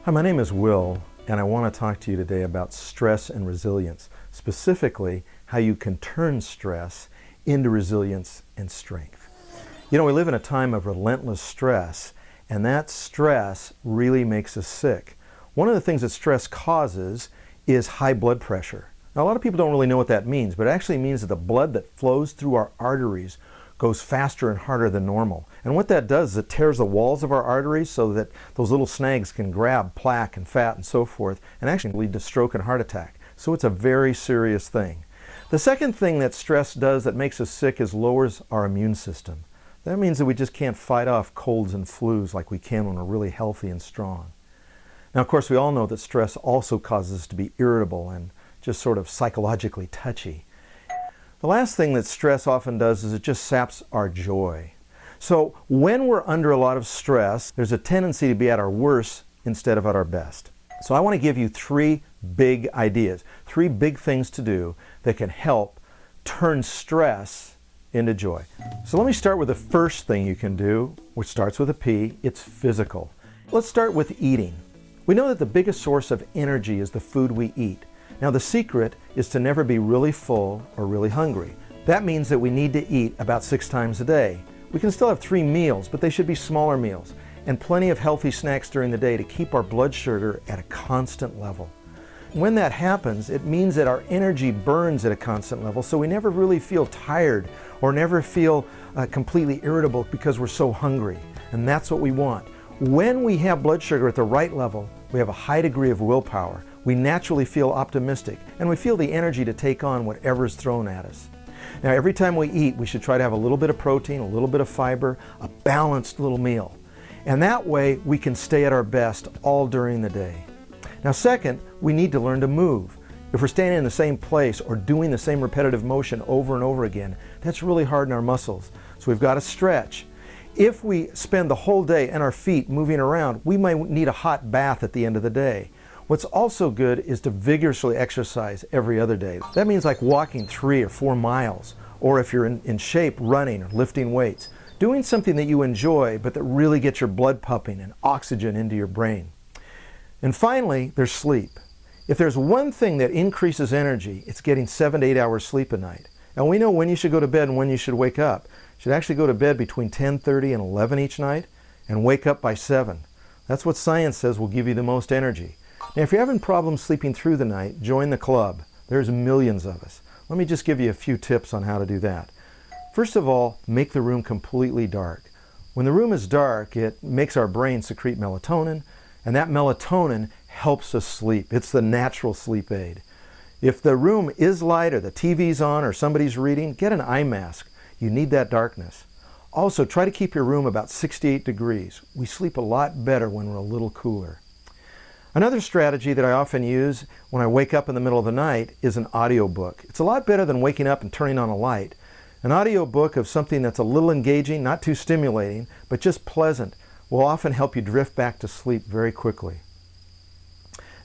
Hi, my name is Will, and I want to talk to you today about stress and resilience, specifically how you can turn stress into resilience and strength. You know, we live in a time of relentless stress, and that stress really makes us sick. One of the things that stress causes is high blood pressure. Now, a lot of people don't really know what that means, but it actually means that the blood that flows through our arteries goes faster and harder than normal. And what that does is it tears the walls of our arteries so that those little snags can grab plaque and fat and so forth and actually lead to stroke and heart attack. So it's a very serious thing. The second thing that stress does that makes us sick is lowers our immune system. That means that we just can't fight off colds and flus like we can when we're really healthy and strong. Now, of course, we all know that stress also causes us to be irritable and just sort of psychologically touchy. The last thing that stress often does is it just saps our joy. So when we're under a lot of stress, there's a tendency to be at our worst instead of at our best. So I want to give you three big ideas, three big things to do that can help turn stress into joy. So let me start with the first thing you can do, which starts with a P. It's physical. Let's start with eating. We know that the biggest source of energy is the food we eat. Now, the secret is to never be really full or really hungry. That means that we need to eat about 6 times a day. We can still have 3 meals, but they should be smaller meals, and plenty of healthy snacks during the day to keep our blood sugar at a constant level. When that happens, it means that our energy burns at a constant level, so we never really feel tired or never feel completely irritable because we're so hungry, and that's what we want. When we have blood sugar at the right level, we have a high degree of willpower. We naturally feel optimistic, and we feel the energy to take on whatever is thrown at us. Now, every time we eat, we should try to have a little bit of protein, a little bit of fiber, a balanced little meal. And that way, we can stay at our best all during the day. Now, second, we need to learn to move. If we're standing in the same place or doing the same repetitive motion over and over again, that's really hard on our muscles. So we've got to stretch. If we spend the whole day on our feet moving around, we might need a hot bath at the end of the day. What's also good is to vigorously exercise every other day. That means like walking 3 or 4 miles, or if you're in shape, running or lifting weights. Doing something that you enjoy, but that really gets your blood pumping and oxygen into your brain. And finally, there's sleep. If there's one thing that increases energy, it's getting 7 to 8 hours sleep a night. And we know when you should go to bed and when you should wake up. You should actually go to bed between 10:30 and 11 each night and wake up by 7. That's what science says will give you the most energy. Now, if you're having problems sleeping through the night, join the club. There's millions of us. Let me just give you a few tips on how to do that. First of all, make the room completely dark. When the room is dark, it makes our brain secrete melatonin, and that melatonin helps us sleep. It's the natural sleep aid. If the room is light or the TV's on or somebody's reading, get an eye mask. You need that darkness. Also, try to keep your room about 68 degrees. We sleep a lot better when we're a little cooler. Another strategy that I often use when I wake up in the middle of the night is an audiobook. It's a lot better than waking up and turning on a light. An audiobook of something that's a little engaging, not too stimulating, but just pleasant, will often help you drift back to sleep very quickly.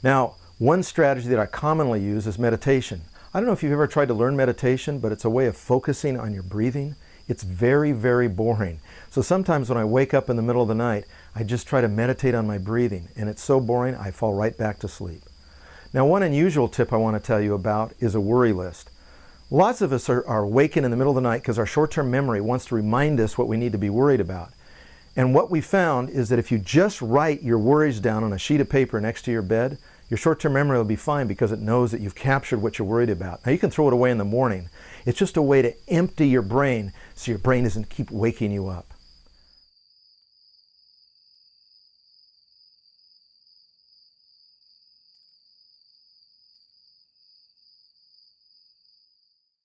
Now, one strategy that I commonly use is meditation. I don't know if you've ever tried to learn meditation, but it's a way of focusing on your breathing. It's very, very boring. So sometimes when I wake up in the middle of the night, I just try to meditate on my breathing, and it's so boring I fall right back to sleep. Now, one unusual tip I want to tell you about is a worry list. Lots of us are waking in the middle of the night because our short-term memory wants to remind us what we need to be worried about. And what we found is that if you just write your worries down on a sheet of paper next to your bed, your short-term memory will be fine because it knows that you've captured what you're worried about. Now, you can throw it away in the morning. It's just a way to empty your brain so your brain doesn't keep waking you up.